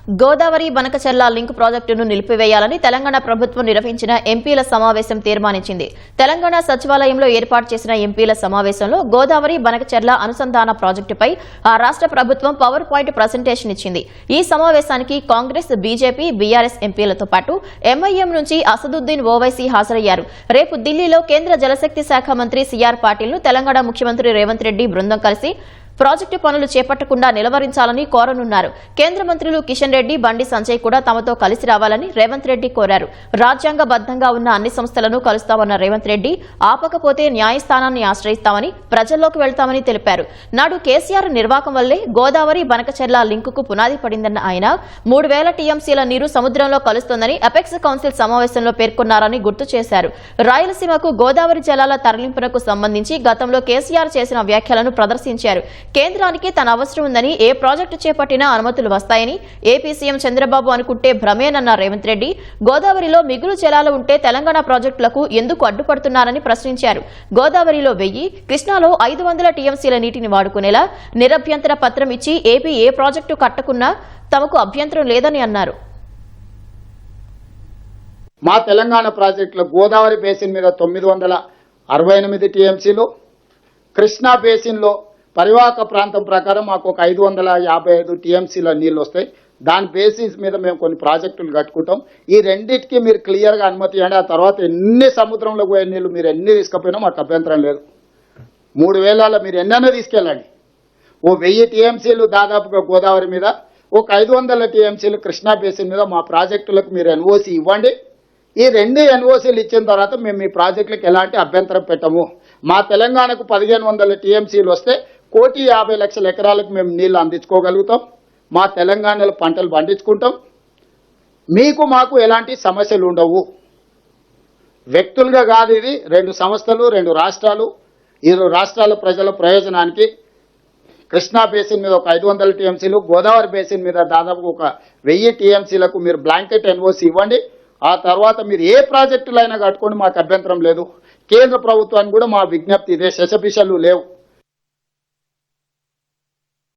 Godavari Banakacherla link ప్రాజెక్టును నిలిపివేయాలని తెలంగాణ ప్రభుత్వం నిర్వహించిన ఎంపీల సమావేశం తీర్మానించింది. తెలంగాణ సచివాలయంలో ఏర్పాటు చేసిన ఎంపీల సమావేశంలో గోదావరి బనకచెర్ల అనుసంధాన ప్రాజెక్టుపై ఆ రాష్ట్ర ప్రభుత్వం పవర్ పాయింట్ ప్రజెంటేషన్ ఇచ్చింది. ఈ సమావేశానికి కాంగ్రెస్, బీజేపీ, బీఆర్ఎస్ ఎంపీలతో పాటు ఎంఐఎం నుంచి అసదుద్దీన్ ఓవైసీ హాజరయ్యారు. రేపు ఢిల్లీలో కేంద్ర జలశక్తి శాఖ మంత్రి సిఆర్ పాటిల్ను తెలంగాణ ముఖ్యమంత్రి రేవంత్ రెడ్డి బృందం కలిసి ప్రాజెక్టు పనులు చేపట్టకుండా నిలవరించాలని కోరనున్నారు. కేంద్ర మంత్రులు కిషన్ రెడ్డి, బండి సంజయ్ కూడా తమతో కలిసి రావాలని రేవంత్ రెడ్డి కోరారు. రాజ్యాంగబద్దంగా ఉన్న అన్ని సంస్థలను కలుస్తామన్న రేవంత్ రెడ్డి ఆపకపోతే న్యాయస్థానాన్ని ఆశ్రయిస్తామని, ప్రజల్లోకి వెళ్తామని తెలిపారు. నాడు కేసీఆర్ నిర్వాకం వల్లే గోదావరి బనకచెర్ల లింకుకు పునాది పడిందన్న ఆయన 3000 టీఎంసీల నీరు సముద్రంలో కలుస్తోందని అపెక్స్ కౌన్సిల్ సమావేశంలో పేర్కొన్నారని గుర్తు చేశారు. రాయలసీమకు గోదావరి జలాల తరలింపునకు సంబంధించి గతంలో కేసీఆర్ చేసిన వ్యాఖ్యలను ప్రదర్శించారు. కేంద్రానికి తన అవసరం ఉందని, ఏ ప్రాజెక్టు చేపట్టినా అనుమతులు వస్తాయని ఏపీ సీఎం చంద్రబాబు అనుకుంటే భ్రమేనన్న రేవంత్ రెడ్డి గోదావరిలో మిగులు జలాలు ఉంటే తెలంగాణ ప్రాజెక్టులకు ఎందుకు అడ్డుపడుతున్నారని ప్రశ్నించారు. గోదావరిలో 1000, కృష్ణాలో 500 టీఎంసీల నీటిని వాడుకునేలా నిరభ్యంతర పత్రం ఇచ్చి ఏపీ ఏ ప్రాజెక్టు కట్టకున్నా తమకు అభ్యంతరం లేదని అన్నారు. మా తెలంగాణ ప్రాజెక్టులో గోదావరి బేసిన్ మీద 968 టీఎంసీలు, కృష్ణా బేసిన్లో పరివాహక ప్రాంతం ప్రకారం మాకు ఒక 555 టీఎంసీల నీళ్ళు వస్తాయి. దాని బేసిస్ మీద మేము కొన్ని ప్రాజెక్టులు కట్టుకుంటాం. ఈ రెండింటికి మీరు క్లియర్గా అనుమతి ఇవ్వండి. ఆ తర్వాత ఎన్ని సముద్రంలోకి పోయే నీళ్ళు మీరు ఎన్ని తీసుకుపోయినా మాకు అభ్యంతరం లేదు. 3000 మీరు ఎన్నైనా తీసుకెళ్ళండి. ఓ 1000 టీఎంసీలు దాదాపుగా గోదావరి మీద, ఒక 500 టీఎంసీలు కృష్ణా బేసిన్ మీద మా ప్రాజెక్టులకు మీరు ఎన్ఓసి ఇవ్వండి. ఈ 2 ఎన్ఓసీలు ఇచ్చిన తర్వాత మేము మీ ప్రాజెక్టులకు ఎలాంటి అభ్యంతరం పెట్టము. మా తెలంగాణకు 1500 టీఎంసీలు వస్తే 1,50,00,000 ఎకరాలకు మేము నీళ్లు అందించుకోగలుగుతాం. మా తెలంగాణలో పంటలు పండించుకుంటాం. మీకు మాకు ఎలాంటి సమస్యలు ఉండవు. వ్యక్తులుగా కాదు, ఇది 2 సంస్థలు, 2 రాష్ట్రాలు. ఈ రాష్ట్రాల ప్రజల ప్రయోజనానికి కృష్ణా బేసిన్ మీద ఒక 500 టీఎంసీలు, గోదావరి బేసిన్ మీద దాదాపు ఒక 1000 టీఎంసీలకు మీరు బ్లాంకెట్ ఎన్ఓసి ఇవ్వండి. ఆ తర్వాత మీరు ఏ ప్రాజెక్టులైనా కట్టుకొని మాకు అభ్యంతరం లేదు. కేంద్ర ప్రభుత్వానికి కూడా మా విజ్ఞప్తి ఇదే, శశపిషలు లేవు.